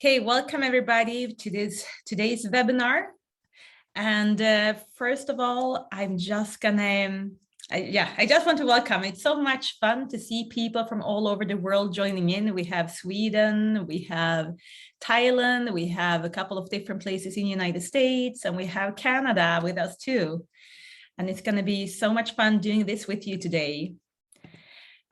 Okay, welcome everybody to today's webinar. And first of all, I'm just gonna, I just want to welcome. It's so much fun to see people from all over the world joining in. We have Sweden, we have Thailand, we have a couple of different places in the United States, and we have Canada with us too. And it's gonna be so much fun doing this with you today.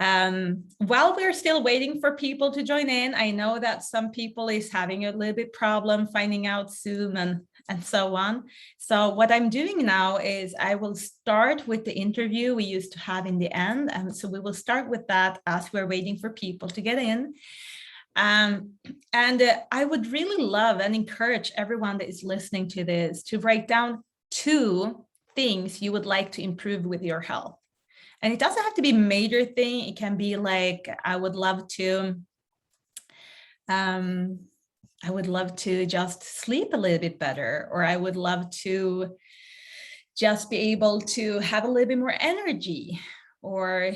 While we're still waiting for people to join in, I know that some people is having a little bit problem finding out Zoom and so on. So what I'm doing now is I will start with the interview we used to have in the end. And so we will start with that as we're waiting for people to get in. I would really love and encourage everyone that is listening to this to write down 2 things you would like to improve with your health. And it doesn't have to be a major thing. It can be like, I would love to just sleep a little bit better, or I would love to just be able to have a little bit more energy, or,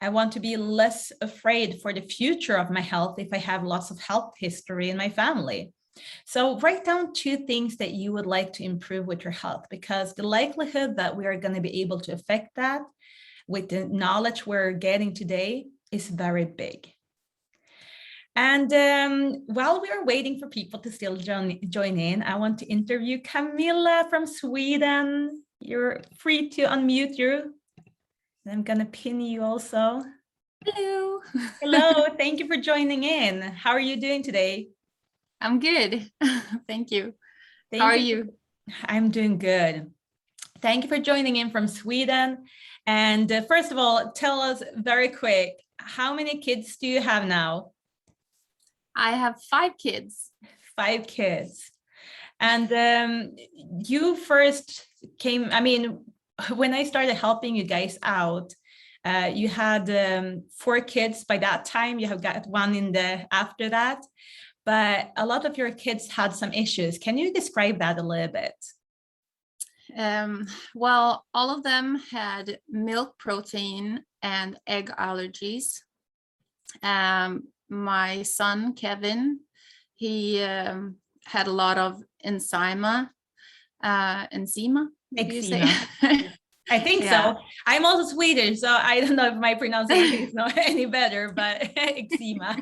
I want to be less afraid for the future of my health if I have lots of health history in my family. So write down 2 things that you would like to improve with your health, because the likelihood that we are going to be able to affect that with the knowledge we're getting today is very big. And while we are waiting for people to still join in, I want to interview Kamilla from Sweden. You're free to unmute you. And I'm going to pin you also. Hello. Hello, thank you for joining in. How are you doing today? I'm good. Thank you. How are you? I'm doing good. Thank you for joining in from Sweden. And first of all, tell us very quick, how many kids do you have now? I have 5 kids. 5 kids. And you first came, when I started helping you guys out, you had 4 kids by that time. You have got 1 after that. But a lot of your kids had some issues. Can you describe that a little bit? Well, all of them had milk protein and egg allergies. My son, Kevin, he had a lot of eczema. Eczema? I think yeah. So. I'm also Swedish, so I don't know if my pronunciation is not any better, but eczema.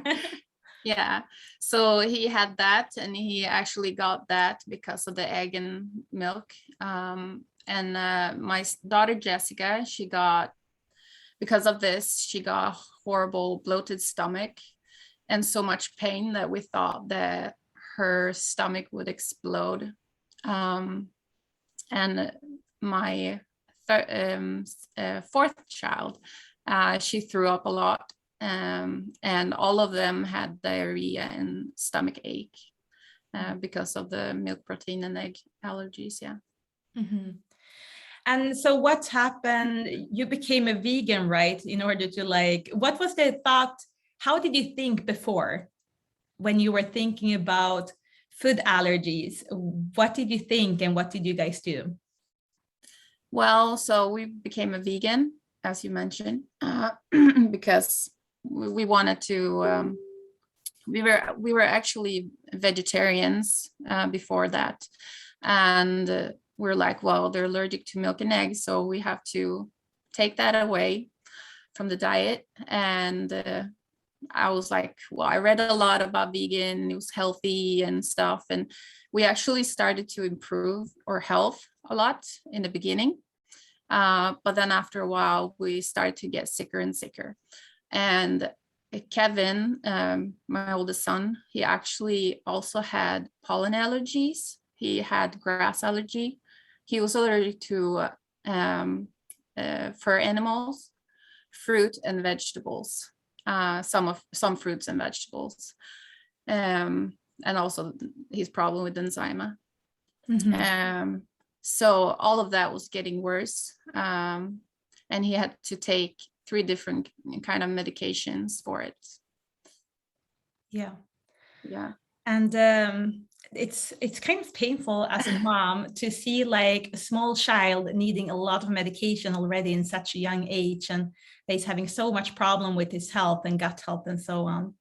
Yeah, so he had that, and he actually got that because of the egg and milk. And my daughter Jessica, because of this, she got a horrible bloated stomach and so much pain that we thought that her stomach would explode. And my 4th child, she threw up a lot. And all of them had diarrhea and stomach ache because of the milk protein and egg allergies. Yeah. Mm-hmm. And so what happened? You became a vegan, right? In order to what was the thought? How did you think before when you were thinking about food allergies? What did you think and what did you guys do? Well, so we became a vegan, as you mentioned, because we wanted to, we were actually vegetarians before that. And we're like, well, they're allergic to milk and eggs, so we have to take that away from the diet. And I was like, well, I read a lot about vegan, it was healthy and stuff. And we actually started to improve our health a lot in the beginning. But then after a while, we started to get sicker and sicker. And Kevin, my oldest son, he actually also had pollen allergies. He had grass allergy. He was allergic to fur animals, fruit and vegetables, some fruits and vegetables, and also his problem with eczema. Mm-hmm. So all of that was getting worse, and he had to take 3 different kind of medications for it. Yeah. And it's kind of painful as a mom to see a small child needing a lot of medication already in such a young age, and he's having so much problem with his health and gut health and so on.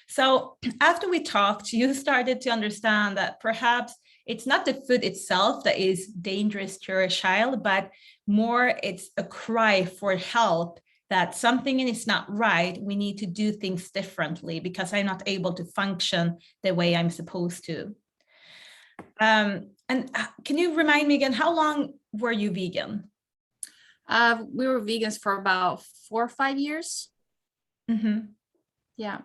So after we talked, you started to understand that perhaps it's not the food itself that is dangerous to your child, but more it's a cry for help, that something is not right. We need to do things differently because I'm not able to function the way I'm supposed to. And can you remind me again, how long were you vegan? We were vegans for about 4 or 5 years. Mm-hmm. Yeah.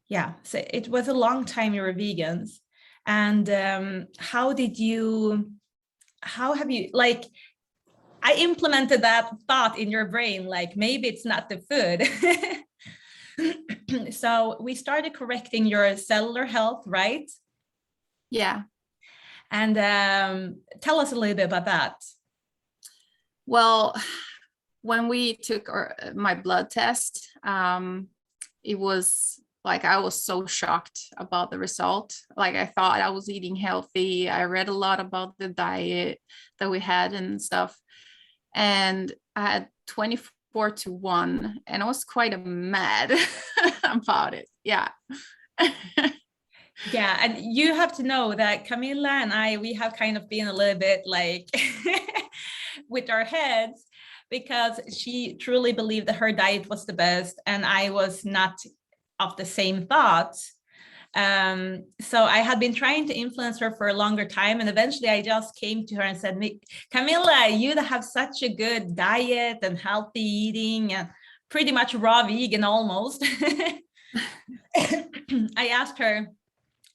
Yeah, so it was a long time you were vegans. And how have you, like, I implemented that thought in your brain, like maybe it's not the food. So we started correcting your cellular health, right? Yeah. And tell us a little bit about that. Well, when we took my blood test, it was like I was so shocked about the result. Like I thought I was eating healthy. I read a lot about the diet that we had and stuff. And I had 24-1, and I was quite mad about it. Yeah. Yeah, and you have to know that Kamilla and I, we have kind of been a little bit like with our heads, because she truly believed that her diet was the best and I was not of the same thoughts. So I had been trying to influence her for a longer time, and eventually I just came to her and said, Kamilla, you have such a good diet and healthy eating and pretty much raw vegan almost. I asked her,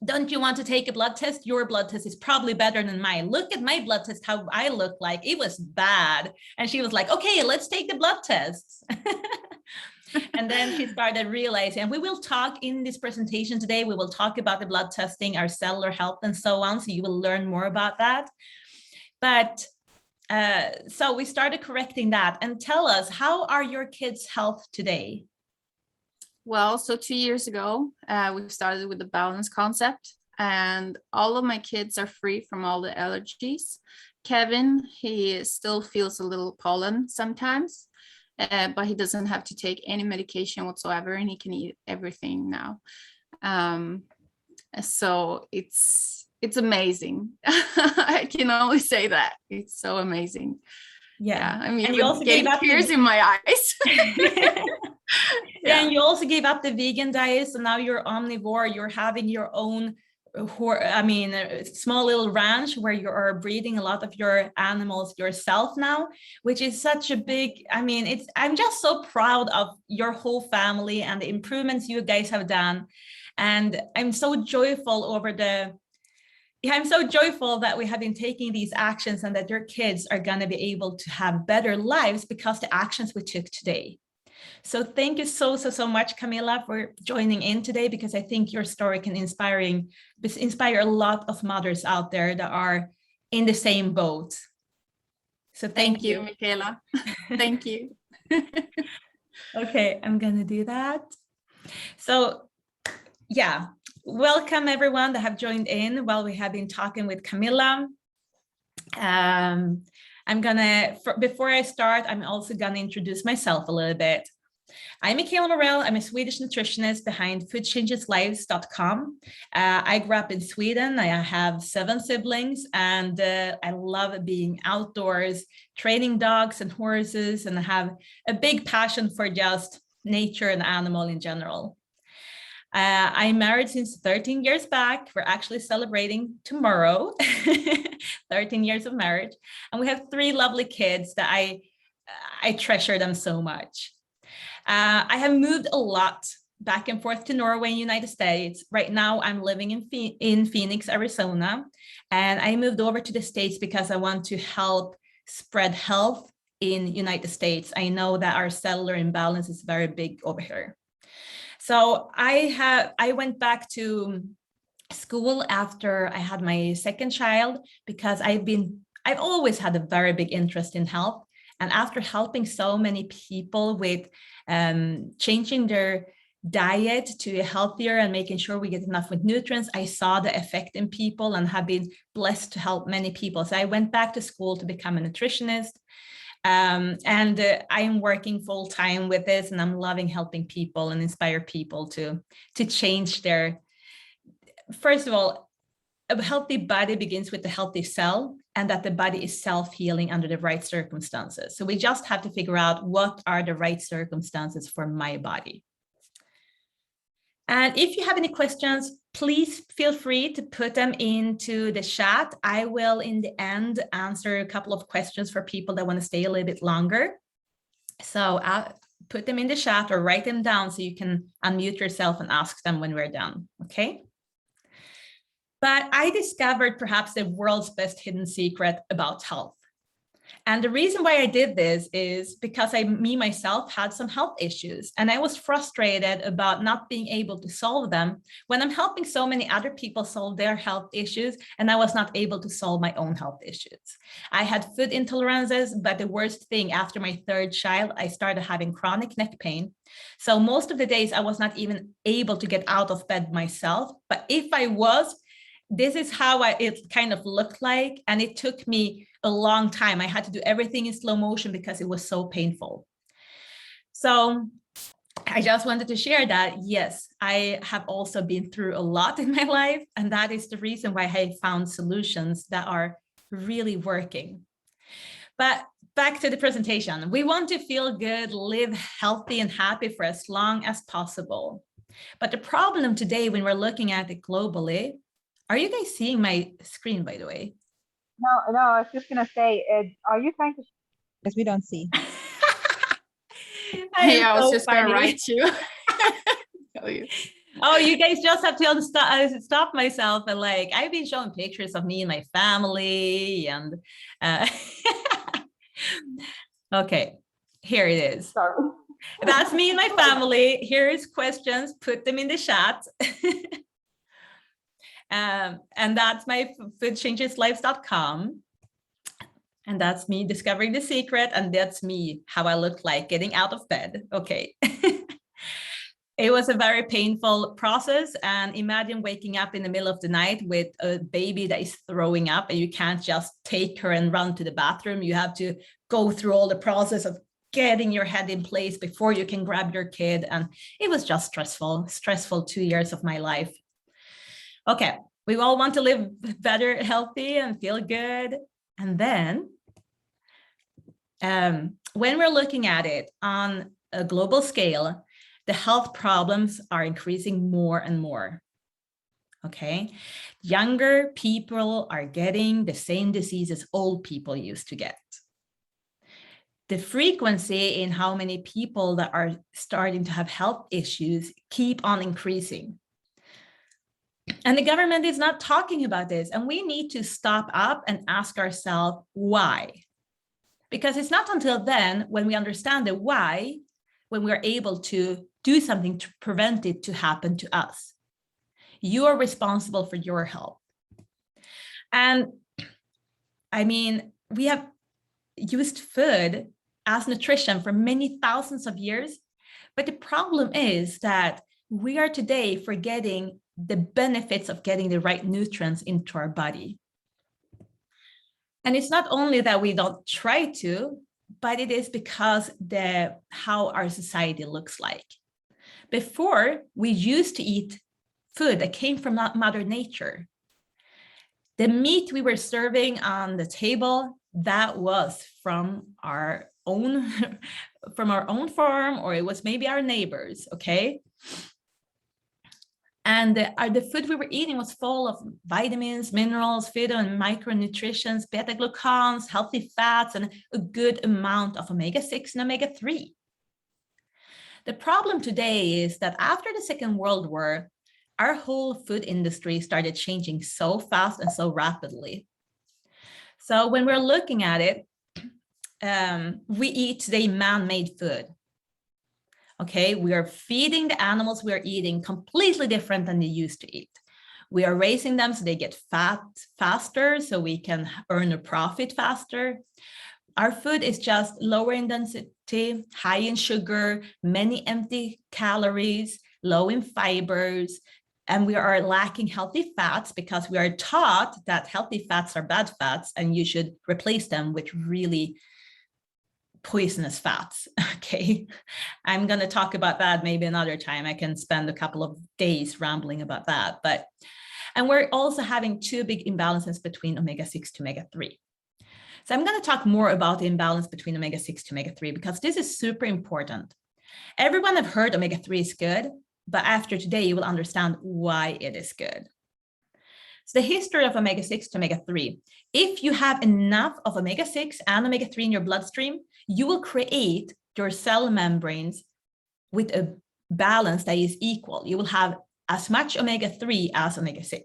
don't you want to take a blood test? Your blood test is probably better than mine. Look at my blood test, how I look like. It was bad. And she was like, okay, let's take the blood tests. And then she started realizing, and we will talk in this presentation today, we will talk about the blood testing, our cellular health and so on. So you will learn more about that. But so we started correcting that. And tell us, how are your kids' health today? Well, so 2 years ago, we started with the balance concept, and all of my kids are free from all the allergies. Kevin, he still feels a little pollen sometimes, but he doesn't have to take any medication whatsoever, and he can eat everything now. So it's amazing. I can only say that it's so amazing. Yeah, I mean, and you also gave up tears in my eyes. Yeah, and you also gave up the vegan diet, so now you're omnivore. You're having your own, a small little ranch where you are breeding a lot of your animals yourself now, which is such a big, I'm just so proud of your whole family and the improvements you guys have done. And I'm so joyful I'm so joyful that we have been taking these actions and that your kids are going to be able to have better lives because the actions we took today. So thank you so much, Kamilla, for joining in today, because I think your story can inspire a lot of mothers out there that are in the same boat. So thank you, Michaela. Thank you. Okay, I'm going to do that. So yeah, welcome everyone that have joined in while we have been talking with Kamilla. Before I start, I'm also gonna introduce myself a little bit. I'm Michaela. I'm a Swedish nutritionist behind foodchangeslives.com. I grew up in Sweden. I have 7 siblings, and I love being outdoors, training dogs and horses, and I have a big passion for just nature and animal in general. I'm married since 13 years back. We're actually celebrating tomorrow, 13 years of marriage. And we have 3 lovely kids that I treasure them so much. I have moved a lot back and forth to Norway and United States. Right now, I'm living in Phoenix, Arizona. And I moved over to the States because I want to help spread health in United States. I know that our cellular imbalance is very big over here. So I went back to school after I had my second child because I've always had a very big interest in health. And after helping so many people with changing their diet to healthier and making sure we get enough with nutrients, I saw the effect in people and have been blessed to help many people. So I went back to school to become a nutritionist. I'm working full time with this, and I'm loving helping people and inspire people to change their, first of all, a healthy body begins with a healthy cell, and that the body is self-healing under the right circumstances. So we just have to figure out what are the right circumstances for my body. And if you have any questions, please feel free to put them into the chat. I will, in the end, answer a couple of questions for people that want to stay a little bit longer. So I'll put them in the chat or write them down so you can unmute yourself and ask them when we're done, okay? But I discovered perhaps the world's best hidden secret about health. And the reason why I did this is because me myself had some health issues, and I was frustrated about not being able to solve them when I'm helping so many other people solve their health issues, and I was not able to solve my own health issues. I had food intolerances, but the worst thing, after my third child, I started having chronic neck pain. So most of the days I was not even able to get out of bed myself. But if I was, this is how it kind of looked like. And it took me a long time. I had to do everything in slow motion because it was so painful. So I just wanted to share that, yes, I have also been through a lot in my life. And that is the reason why I found solutions that are really working. But back to the presentation. We want to feel good, live healthy and happy for as long as possible. But the problem today, when we're looking at it globally, are you guys seeing my screen, by the way? No, I was just going to say, are you trying to? Because we don't see. I was just going to write you. Oh, you guys just have to stop myself. And like, I've been showing pictures of me and my family and okay, here it is. Sorry. That's me and my family. Here's questions, put them in the chat. And that's my foodchangeslives.com. And that's me discovering the secret. And that's me, how I look like getting out of bed. Okay. It was a very painful process. And imagine waking up in the middle of the night with a baby that is throwing up, and you can't just take her and run to the bathroom. You have to go through all the process of getting your head in place before you can grab your kid. And it was just stressful 2 years of my life. Okay, we all want to live better, healthy, and feel good. And then when we're looking at it on a global scale, the health problems are increasing more and more. Okay, younger people are getting the same diseases old people used to get. The frequency in how many people that are starting to have health issues keep on increasing. And the government is not talking about this. And we need to stop up and ask ourselves why. Because it's not until then, when we understand the why, when we're able to do something to prevent it to happen to us. You are responsible for your health. And I mean, we have used food as nutrition for many thousands of years. But the problem is that we are today forgetting the benefits of getting the right nutrients into our body. And it's not only that we don't try to, but it is because how our society looks like. Before, we used to eat food that came from Mother Nature. The meat we were serving on the table, that was from our own farm, or it was maybe our neighbors, okay? And the food we were eating was full of vitamins, minerals, phyto and micronutrients, beta-glucans, healthy fats, and a good amount of omega-6 and omega-3. The problem today is that after the Second World War, our whole food industry started changing so fast and so rapidly. So when we're looking at it, we eat today man-made food. Okay, we are feeding the animals we are eating completely different than they used to eat. We are raising them so they get fat faster, so we can earn a profit faster. Our food is just lower in density, high in sugar, many empty calories, low in fibers, and we are lacking healthy fats because we are taught that healthy fats are bad fats and you should replace them with really poisonous fats. Okay, I'm going to talk about that maybe another time. I can spend a couple of days rambling about that. And we're also having two big imbalances between omega-6 to omega-3. So I'm going to talk more about the imbalance between omega-6 to omega-3 because this is super important. Everyone have heard omega-3 is good, but after today, you will understand why it is good. So the history of omega-6 to omega-3, if you have enough of omega-6 and omega-3 in your bloodstream, you will create your cell membranes with a balance that is equal. You will have as much omega-3 as omega-6.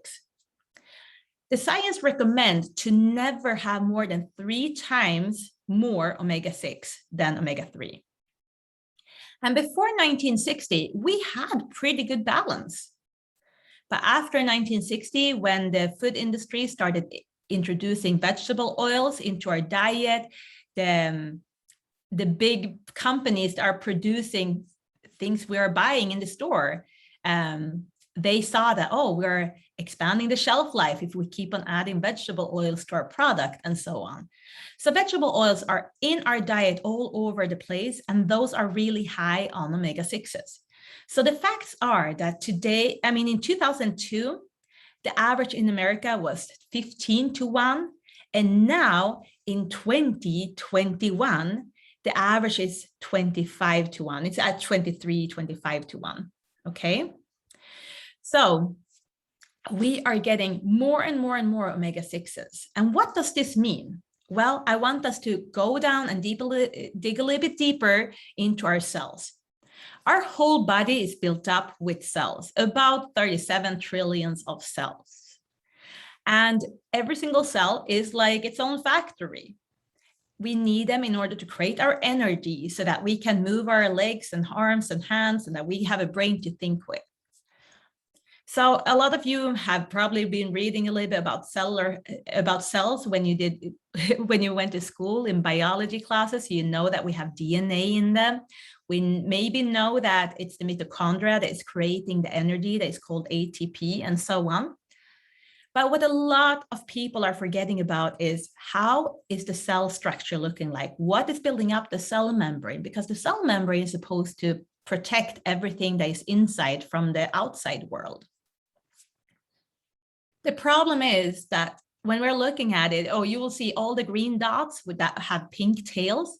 The science recommends to never have more than 3 times more omega-6 than omega-3. And before 1960, we had pretty good balance. But after 1960, when the food industry started introducing vegetable oils into our diet, the big companies that are producing things we are buying in the store, they saw that, oh, we're expanding the shelf life if we keep on adding vegetable oils to our product and so on. So vegetable oils are in our diet all over the place, and those are really high on omega-6s. So the facts are that today, I mean, in 2002, the average in America was 15:1, and now in 2021, the average is 25:1. It's at 23, 25:1, okay? So we are getting more and more and more omega-6s. And what does this mean? Well, I want us to go down and dig a little bit deeper into our cells. Our whole body is built up with cells, about 37 trillions of cells. And every single cell is like its own factory. We need them in order to create our energy so that we can move our legs and arms and hands and that we have a brain to think with. So a lot of you have probably been reading a little bit about cells when you went to school in biology classes. You know that we have DNA in them. We maybe know that it's the mitochondria that is creating the energy that is called ATP and so on. But what a lot of people are forgetting about is how is the cell structure looking like? What is building up the cell membrane? Because the cell membrane is supposed to protect everything that is inside from the outside world. The problem is that when we're looking at it, you will see all the green dots that have pink tails.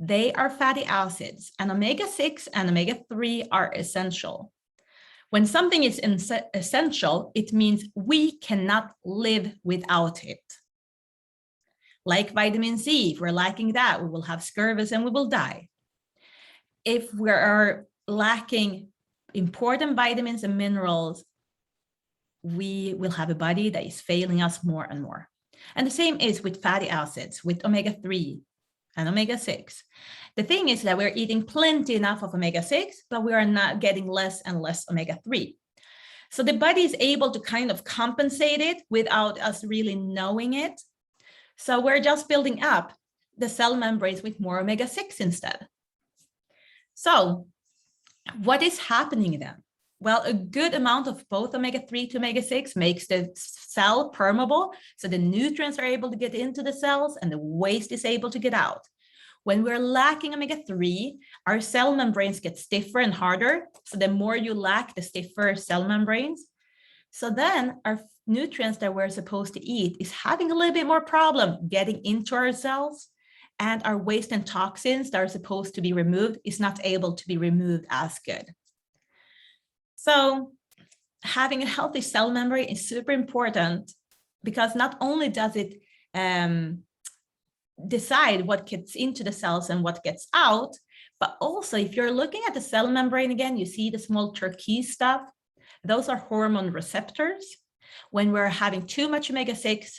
They are fatty acids, and omega-6 and omega-3 are essential. When something is essential, it means we cannot live without it. Like vitamin C, if we're lacking that, we will have scurvy and we will die. If we are lacking important vitamins and minerals, we will have a body that is failing us more and more. And the same is with fatty acids, with omega-3 and omega-6. The thing is that we're eating plenty enough of omega-6, but we are not getting less and less omega-3. So the body is able to kind of compensate it without us really knowing it. So we're just building up the cell membranes with more omega-6 instead. So what is happening then? Well, a good amount of both omega-3 to omega-6 makes the cell permeable, so the nutrients are able to get into the cells and the waste is able to get out. When we're lacking omega-3, our cell membranes get stiffer and harder. So the more you lack, the stiffer cell membranes. So then our nutrients that we're supposed to eat is having a little bit more problem getting into our cells, and our waste and toxins that are supposed to be removed is not able to be removed as good. So having a healthy cell membrane is super important because not only does it decide what gets into the cells and what gets out, but also if you're looking at the cell membrane again, you see the small turquoise stuff. Those are hormone receptors. When we're having too much omega-6,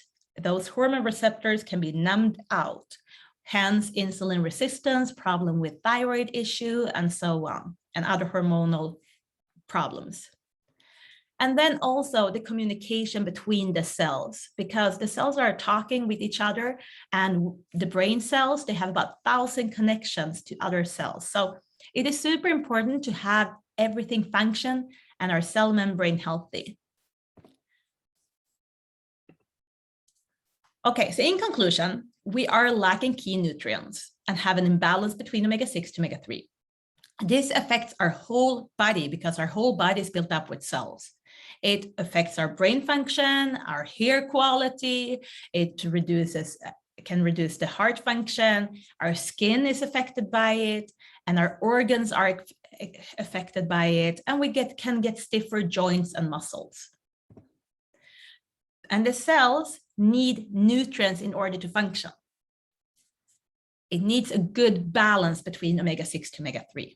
those hormone receptors can be numbed out. Hence insulin resistance, problem with thyroid issue, and so on, and other hormonal problems. And then also the communication between the cells, because the cells are talking with each other, and the brain cells, they have about 1,000 connections to other cells. So it is super important to have everything function and our cell membrane healthy. Okay, so in conclusion, we are lacking key nutrients and have an imbalance between omega-6 to omega-3. This affects our whole body because our whole body is built up with cells. It affects our brain function, our hair quality, it can reduce the heart function, our skin is affected by it, and our organs are affected by it, and we can get stiffer joints and muscles. And the cells need nutrients in order to function. It needs a good balance between omega-6 to omega-3.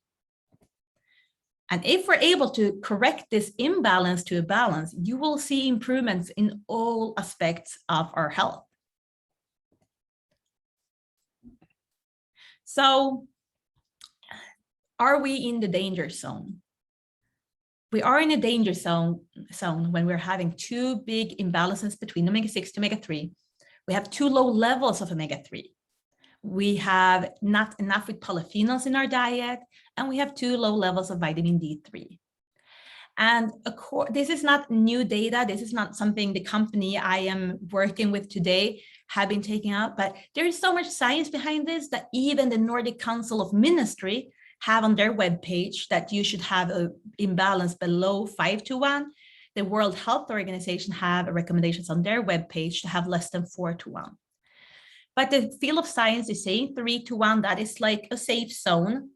And if we're able to correct this imbalance to a balance, you will see improvements in all aspects of our health. So, are we in the danger zone? We are in a danger zone when we're having two big imbalances between omega-6 to omega-3. We have too low levels of omega-3. We have not enough with polyphenols in our diet, and we have too low levels of vitamin D3. And this is not new data. This is not something the company I am working with today have been taking out, but there is so much science behind this that even the Nordic Council of Ministry have on their webpage that you should have an imbalance below 5:1. The World Health Organization have recommendations on their webpage to have less than 4:1. But the field of science is saying 3:1, that is like a safe zone.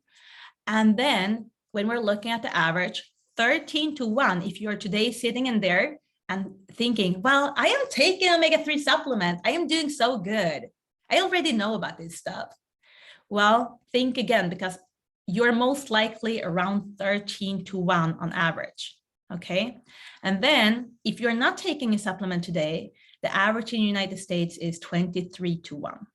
And then when we're looking at the average, 13:1, if you're today sitting in there and thinking, well, I am taking omega-3 supplement, I am doing so good, I already know about this stuff. Well, think again, because you're most likely around 13:1 on average, okay? And then if you're not taking a supplement today, the average in the United States is 23:1.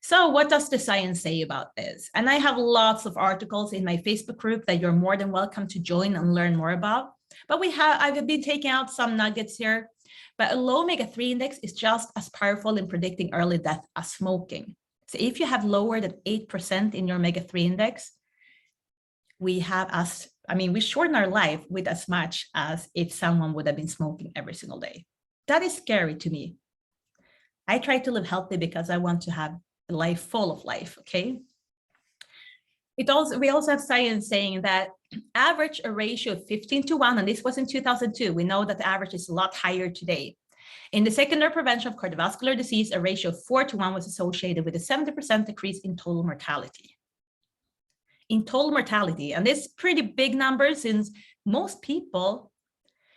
So what does the science say about this? And I have lots of articles in my Facebook group that you're more than welcome to join and learn more about. But I've been taking out some nuggets here, but a low omega-3 index is just as powerful in predicting early death as smoking. So if you have lower than 8% in your omega-3 index, we shorten our life with as much as if someone would have been smoking every single day. That is scary to me. I try to live healthy because I want to have a life full of life, okay? We also have science saying that average a ratio of 15:1, and this was in 2002. We know that the average is a lot higher today. In the secondary prevention of cardiovascular disease, a ratio of 4:1 was associated with a 70% decrease in total mortality. In total mortality, and this is pretty big number since most people,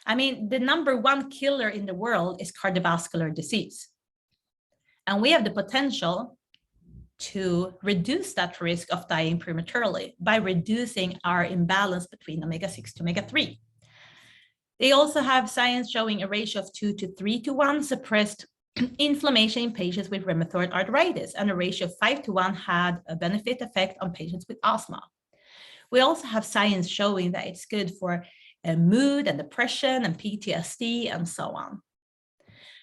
the number one killer in the world is cardiovascular disease. And we have the potential to reduce that risk of dying prematurely by reducing our imbalance between omega-6 to omega-3. They also have science showing a ratio of 2 to 3:1 suppressed inflammation in patients with rheumatoid arthritis, and a ratio of 5:1 had a benefit effect on patients with asthma. We also have science showing that it's good for mood and depression and PTSD and so on.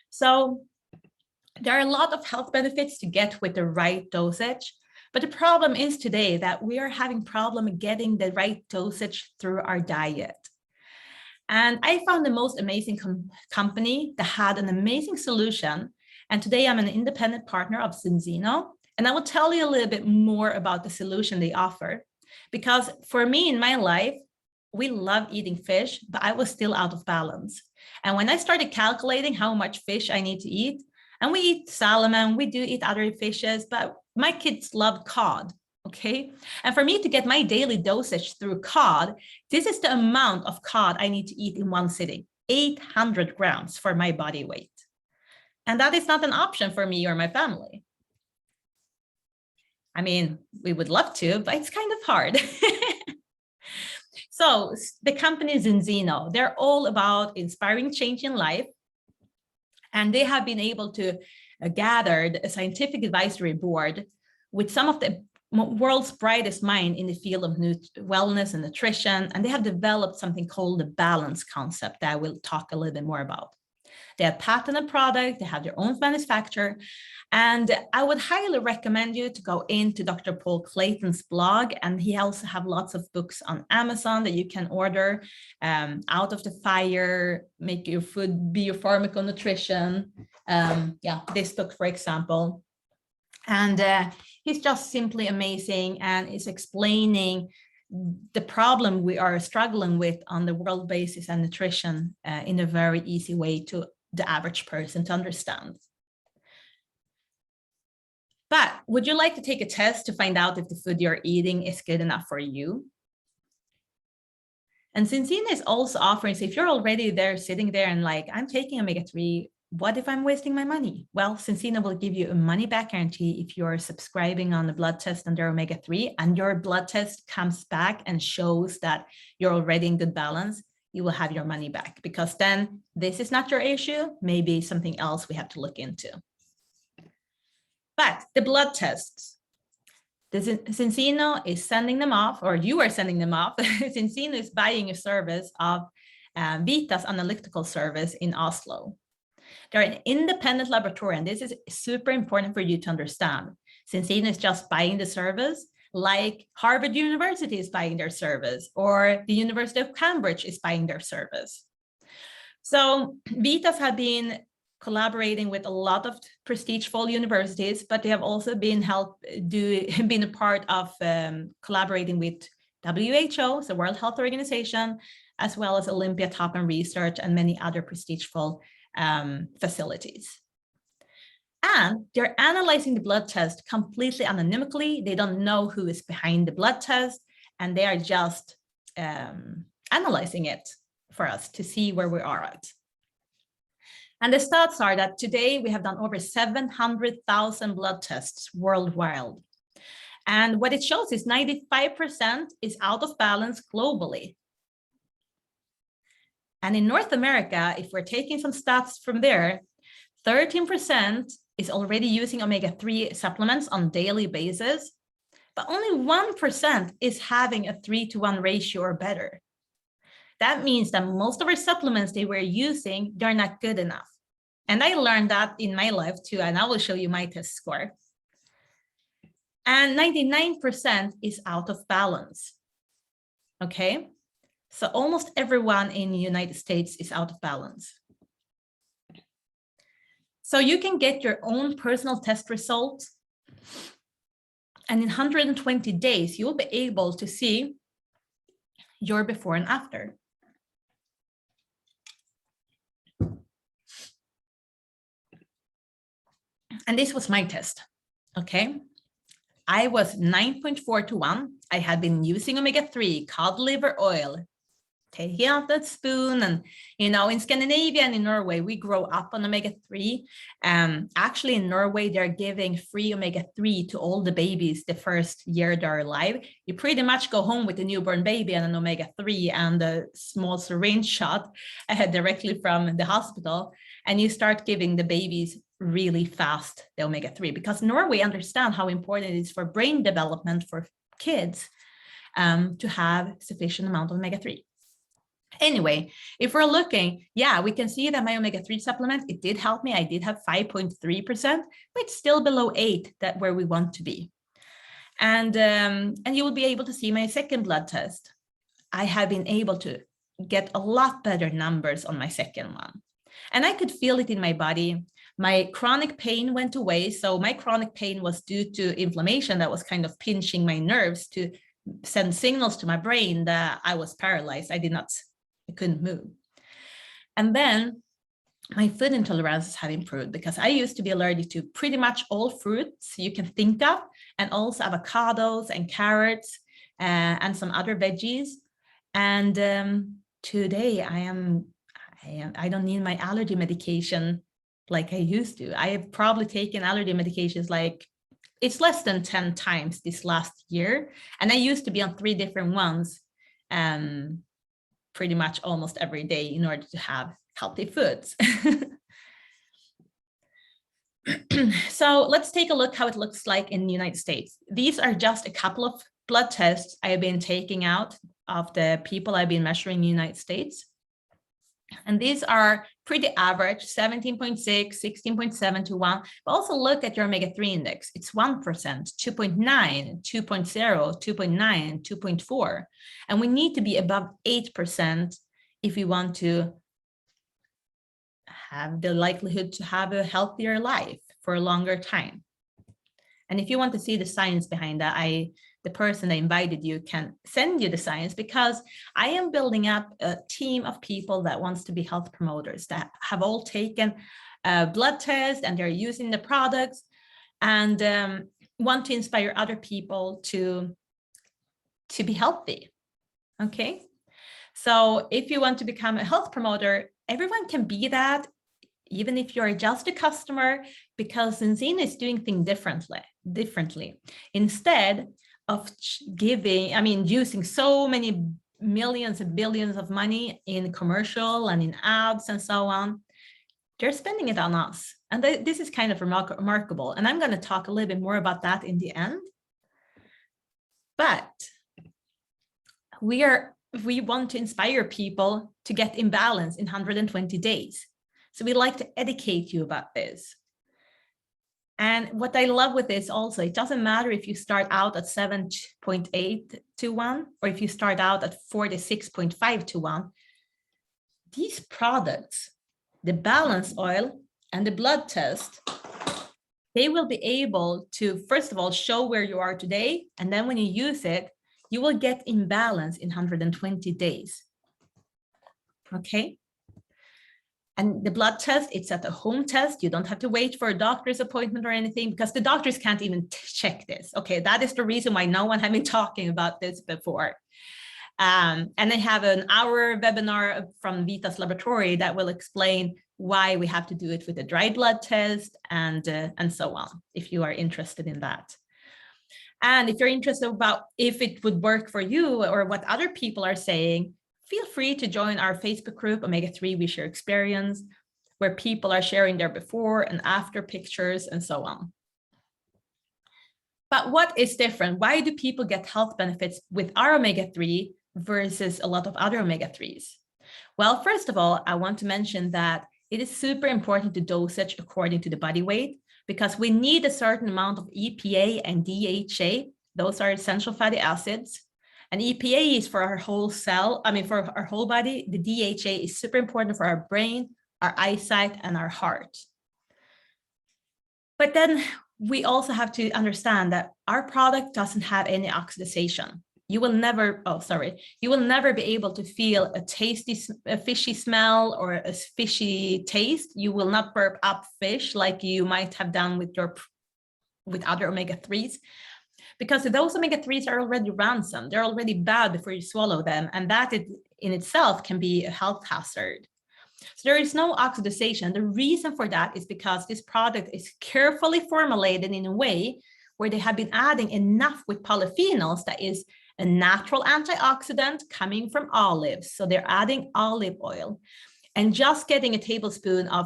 So there are a lot of health benefits to get with the right dosage, but the problem is today that we are having problem getting the right dosage through our diet. And I found the most amazing company that had an amazing solution. And today I'm an independent partner of Zinzino. And I will tell you a little bit more about the solution they offer. Because for me in my life, we love eating fish, but I was still out of balance. And when I started calculating how much fish I need to eat, and we eat salmon, we do eat other fishes, but my kids love cod, okay? And for me to get my daily dosage through cod, this is the amount of cod I need to eat in one sitting, 800 grams for my body weight. And that is not an option for me or my family. We would love to, but it's kind of hard. So the company Zinzino, they're all about inspiring change in life. And they have been able to gather a scientific advisory board with some of the world's brightest mind in the field of wellness and nutrition. And they have developed something called the balance concept that I will talk a little bit more about. They have patented product, they have their own manufacturer. And I would highly recommend you to go into Dr. Paul Clayton's blog. And he also have lots of books on Amazon that you can order. Out of the Fire, Make Your Food Be Your Pharmaconutrition. Yeah, this book, for example. And he's just simply amazing and is explaining the problem we are struggling with on the world basis and nutrition in a very easy way to the average person to understand. But would you like to take a test to find out if the food you're eating is good enough for you? And Cincina is also offering, so if you're already there sitting there and like, I'm taking omega-3, what if I'm wasting my money? Well, Cincina will give you a money back guarantee if you're subscribing on the blood test under omega-3 and your blood test comes back and shows that you're already in good balance, you will have your money back, because then this is not your issue, maybe something else we have to look into. But the blood tests, Cincina is sending them off, or you are sending them off. Cincina is buying a service of Vitas Analytical Service in Oslo. They're an independent laboratory, and this is super important for you to understand. Cincina is just buying the service, like Harvard University is buying their service, or the University of Cambridge is buying their service. So Vitas have been collaborating with a lot of prestigeful universities, but they have also been been a part of collaborating with WHO, the World Health Organization, as well as Olympia Topham Research and many other prestigeful facilities. And they're analyzing the blood test completely anonymically. They don't know who is behind the blood test, and they are just analyzing it for us to see where we are at. And the stats are that today we have done over 700,000 blood tests worldwide. And what it shows is 95% is out of balance globally. And in North America, if we're taking some stats from there, 13% is already using omega-3 supplements on a daily basis, but only 1% is having a 3-to-1 ratio or better. That means that most of our supplements they were using, they're not good enough. And I learned that in my life too, and I will show you my test score. And 99% is out of balance, okay? So almost everyone in the United States is out of balance. So you can get your own personal test results, and in 120 days, you'll be able to see your before and after. And this was my test, okay? I was 9.4 to 1. I had been using omega-3, cod liver oil, taking out that spoon. And, you know, in Scandinavia and in Norway, we grow up on omega-3. Actually, in Norway, they're giving free omega-3 to all the babies the first year they're alive. You pretty much go home with a newborn baby and an omega-3 and a small syringe shot directly from the hospital. And you start giving the babies really fast the omega-3, because Norway understand how important it is for brain development for kids to have sufficient amount of omega-3. Anyway, if we're looking, yeah, we can see that my omega-3 supplement, it did help me. I did have 5.3%, but it's still below 8, that where we want to be. And you will be able to see my second blood test. I have been able to get a lot better numbers on my second one. And I could feel it in my body. My chronic pain went away. So my chronic pain was due to inflammation that was kind of pinching my nerves to send signals to my brain that I was paralyzed. I couldn't move. And then my food intolerances have improved, because I used to be allergic to pretty much all fruits you can think of, and also avocados and carrots and some other veggies. And today I don't need my allergy medication like I used to. I have probably taken allergy medications like, it's less than 10 times this last year. And I used to be on 3 different ones pretty much almost every day in order to have healthy foods. So let's take a look how it looks like in the United States. These are just a couple of blood tests I have been taking out of the people I've been measuring in the United States. And these are pretty average, 17.6, 16.7 to 1. But also look at your omega-3 index. It's 1%, 2.9, 2.0, 2.9, 2.4. And we need to be above 8% if we want to have the likelihood to have a healthier life for a longer time. And if you want to see the science behind that, the person that invited you can send you the science, because I am building up a team of people that wants to be health promoters that have all taken a blood test and they're using the products and want to inspire other people to be healthy. Okay. So if you want to become a health promoter, everyone can be that, even if you're just a customer, because Enzene is doing things differently. Instead of using so many millions and billions of money in commercial and in ads and so on, they're spending it on us. And this is kind of remarkable. And I'm going to talk a little bit more about that in the end. But we want to inspire people to get in balance in 120 days. So we like to educate you about this. And what I love with this also, it doesn't matter if you start out at 7.8 to 1, or if you start out at 46.5 to 1. These products, the balance oil and the blood test, they will be able to, first of all, show where you are today. And then when you use it, you will get in balance in 120 days. Okay. And the blood test, it's at a home test. You don't have to wait for a doctor's appointment or anything, because the doctors can't even check this. Okay, that is the reason why no one had been talking about this before. And I have an hour webinar from Vitas Laboratory that will explain why we have to do it with a dry blood test and so on, if you are interested in that. And if you're interested about if it would work for you or what other people are saying, feel free to join our Facebook group, Omega-3 We Share Experience, where people are sharing their before and after pictures and so on. But what is different? Why do people get health benefits with our omega-3 versus a lot of other omega-3s? Well, first of all, I want to mention that it is super important to dosage according to the body weight, because we need a certain amount of EPA and DHA. Those are essential fatty acids. And EPA is for our whole for our whole body. The DHA is super important for our brain, our eyesight, and our heart. But then we also have to understand that our product doesn't have any oxidation. You will never be able to feel a fishy smell or a fishy taste. You will not burp up fish like you might have done with other omega-3s. Because those omega-3s are already rancid, they're already bad before you swallow them, and that in itself can be a health hazard. So there is no oxidation. The reason for that is because this product is carefully formulated in a way where they have been adding enough with polyphenols that is a natural antioxidant coming from olives. So they're adding olive oil. And just getting a tablespoon of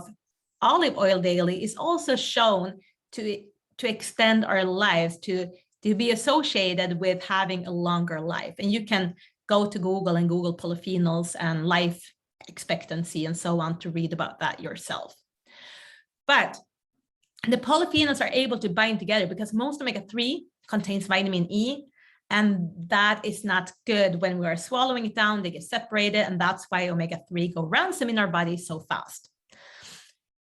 olive oil daily is also shown to extend our lives, to be associated with having a longer life. And you can go to Google and Google polyphenols and life expectancy and so on to read about that yourself. But the polyphenols are able to bind together because most omega-3 contains vitamin E, and that is not good when we are swallowing it down. They get separated, and that's why omega-3 go ransom in our body so fast.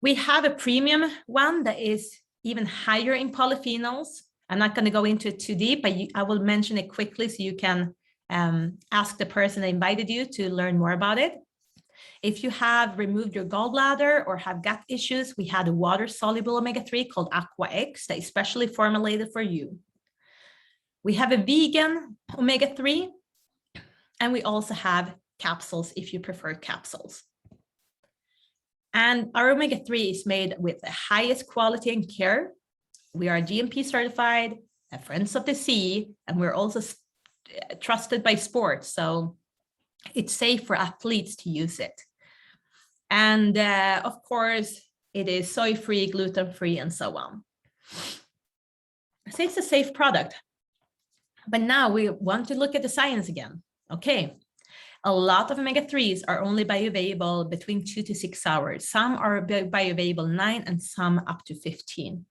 We have a premium one that is even higher in polyphenols. I'm not going to go into it too deep, but I will mention it quickly so you can ask the person that invited you to learn more about it. If you have removed your gallbladder or have gut issues, we had a water-soluble omega-3 called Aqua X that is specially formulated for you. We have a vegan omega-3, and we also have capsules if you prefer capsules. And our omega-3 is made with the highest quality and care. We are GMP certified, Friends of the Sea, and we're also trusted by sports. So it's safe for athletes to use it. And of course, it is soy-free, gluten-free, and so on. So it's a safe product. But now we want to look at the science again. Okay. A lot of omega-3s are only bioavailable between 2 to 6 hours. Some are bioavailable 9 and some up to 15.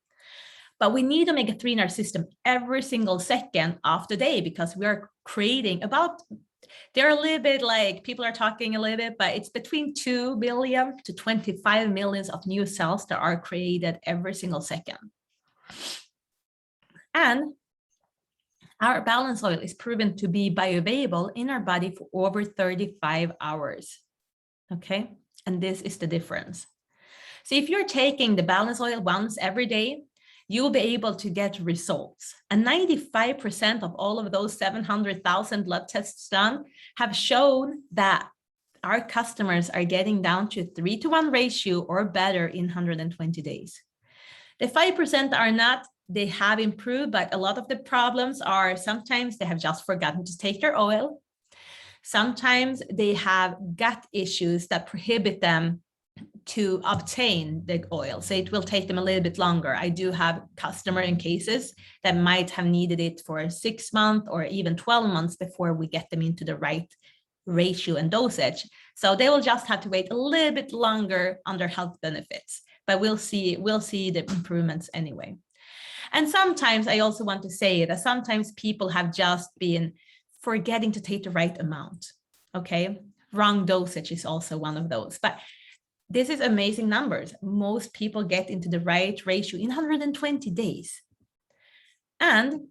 But we need omega-3 in our system every single second of the day because we are creating about, they're a little bit like, people are talking a little bit, but it's between 2 billion to 25 million of new cells that are created every single second. And our balance oil is proven to be bioavailable in our body for over 35 hours. Okay, and this is the difference. So if you're taking the balance oil once every day, you'll be able to get results. And 95% of all of those 700,000 blood tests done have shown that our customers are getting down to 3-to-1 ratio or better in 120 days. The 5% are not, they have improved, but a lot of the problems are sometimes they have just forgotten to take their oil. Sometimes they have gut issues that prohibit them to obtain the oil. So it will take them a little bit longer. I do have customer in cases that might have needed it for 6 months or even 12 months before we get them into the right ratio and dosage. So they will just have to wait a little bit longer on their health benefits, but we'll see the improvements anyway. And sometimes I also want to say that sometimes people have just been forgetting to take the right amount. Okay, wrong dosage is also one of those, but this is amazing numbers. Most people get into the right ratio in 120 days. And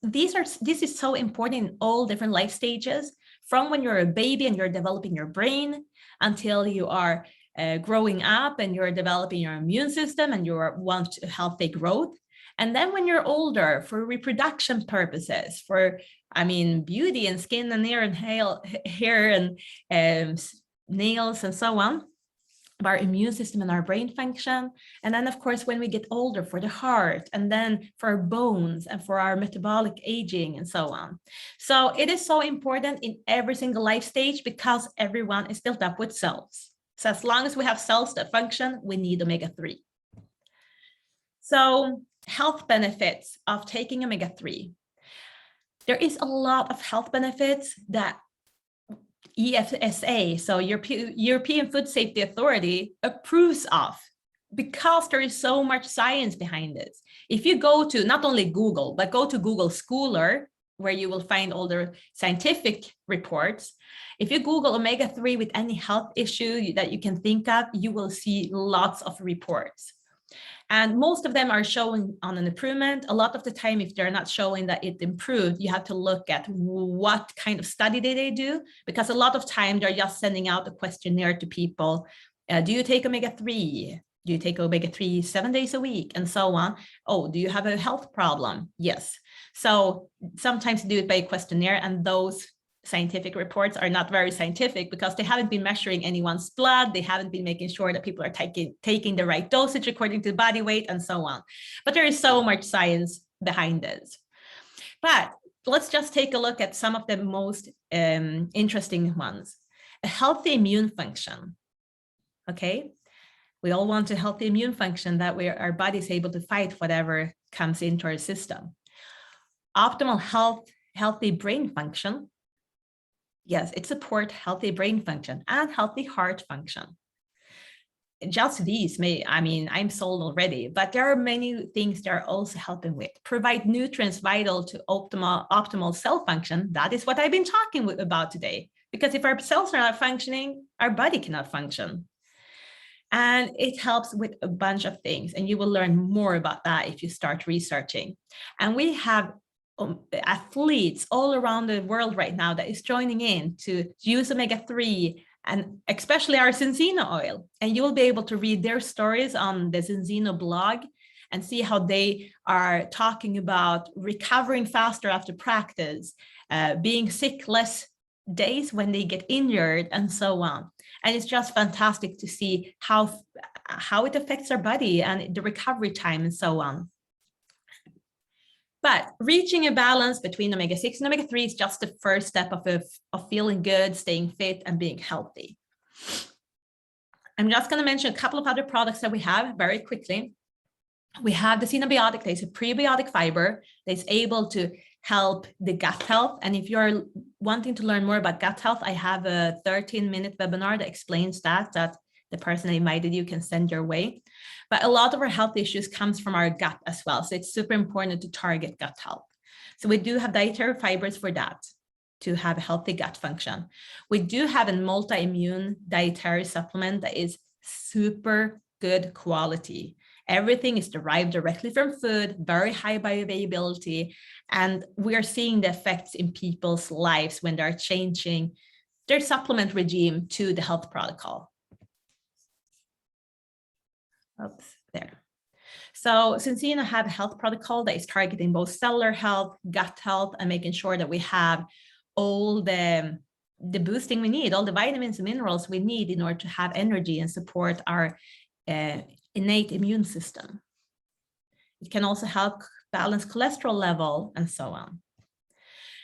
this is so important in all different life stages, from when you're a baby and you're developing your brain until you are growing up and you're developing your immune system and you want healthy growth. And then when you're older, for reproduction purposes, for, I mean, beauty and skin and hair and nails and so on, our immune system and our brain function. And then of course, when we get older, for the heart, and then for our bones and for our metabolic aging and so on. So it is so important in every single life stage because everyone is built up with cells. So as long as we have cells that function, we need omega-3. So health benefits of taking omega-3. There is a lot of health benefits that EFSA, so European Food Safety Authority, approves of because there is so much science behind it. If you go to not only Google, but go to Google Scholar, where you will find all the scientific reports. If you Google omega-3 with any health issue that you can think of, you will see lots of reports. And most of them are showing on an improvement. A lot of the time, if they're not showing that it improved, you have to look at what kind of study did they do, because a lot of time they're just sending out a questionnaire to people. Do you take omega-3? Do you take omega-3 7 days a week? And so on. Oh, do you have a health problem? Yes. So sometimes do it by a questionnaire, and those scientific reports are not very scientific because they haven't been measuring anyone's blood. They haven't been making sure that people are taking the right dosage according to body weight and so on. But there is so much science behind this. But let's just take a look at some of the most interesting ones. A healthy immune function. Okay, we all want a healthy immune function that our body is able to fight whatever comes into our system. Optimal healthy brain function. Yes, it supports healthy brain function and healthy heart function. Just these I'm sold already, but there are many things that are also helping with. Provide nutrients vital to optimal cell function. That is what I've been talking about today, because if our cells are not functioning, our body cannot function. And it helps with a bunch of things, and you will learn more about that if you start researching. And we have athletes all around the world right now that is joining in to use omega-3 and especially our Zinzino oil. And you will be able to read their stories on the Zinzino blog and see how they are talking about recovering faster after practice, being sick less days when they get injured and so on. And it's just fantastic to see how it affects our body and the recovery time and so on. But reaching a balance between omega-6 and omega-3 is just the first step of feeling good, staying fit, and being healthy. I'm just going to mention a couple of other products that we have very quickly. We have the Xenobiotic. There's a prebiotic fiber that's able to help the gut health. And if you're wanting to learn more about gut health, I have a 13-minute webinar that explains that the person that invited you can send your way. But a lot of our health issues comes from our gut as well. So it's super important to target gut health. So we do have dietary fibers for that, to have a healthy gut function. We do have a multi-immune dietary supplement that is super good quality. Everything is derived directly from food, very high bioavailability, and we are seeing the effects in people's lives when they're changing their supplement regime to the health protocol. Oops, there. So since you have a health protocol that is targeting both cellular health, gut health, and making sure that we have all the boosting we need, all the vitamins and minerals we need in order to have energy and support our innate immune system. It can also help balance cholesterol level and so on.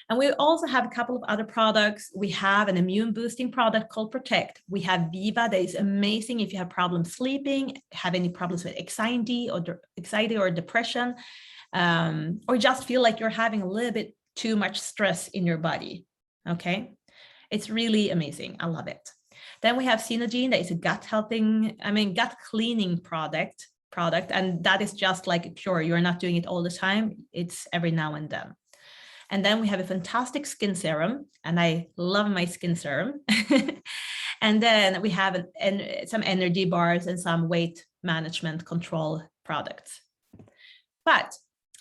And we also have a couple of other products. We have an immune boosting product called Protect. We have Viva that is amazing if you have problems sleeping, have any problems with anxiety or depression, or just feel like you're having a little bit too much stress in your body. Okay, it's really amazing. I love it. Then we have Synergene that is a gut cleaning product, and that is just like pure. You're not doing it all the time. It's every now and then. And then we have a fantastic skin serum, and I love my skin serum. And then we have some energy bars and some weight management control products. But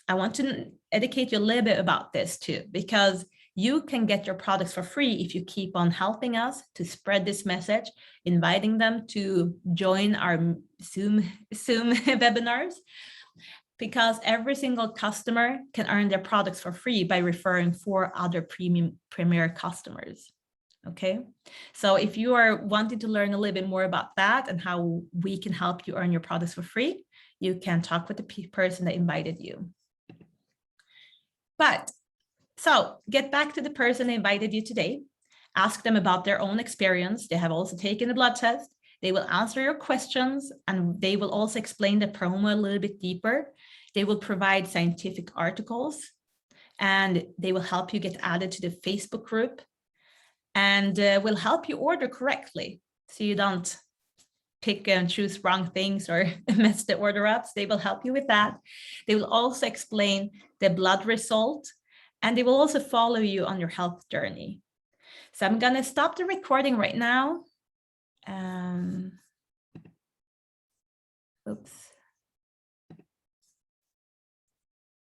I want to educate you a little bit about this too, because you can get your products for free if you keep on helping us to spread this message, inviting them to join our Zoom webinars, because every single customer can earn their products for free by referring 4 other premier customers. Okay, so if you are wanting to learn a little bit more about that and how we can help you earn your products for free, you can talk with the person that invited you. But so get back to the person that invited you today. Ask them about their own experience. They have also taken a blood test. They will answer your questions, and they will also explain the promo a little bit deeper. They will provide scientific articles, and they will help you get added to the Facebook group, and will help you order correctly so you don't pick and choose wrong things or mess the order up. So they will help you with that. They will also explain the blood result, and they will also follow you on your health journey. So I'm going to stop the recording right now. Oops.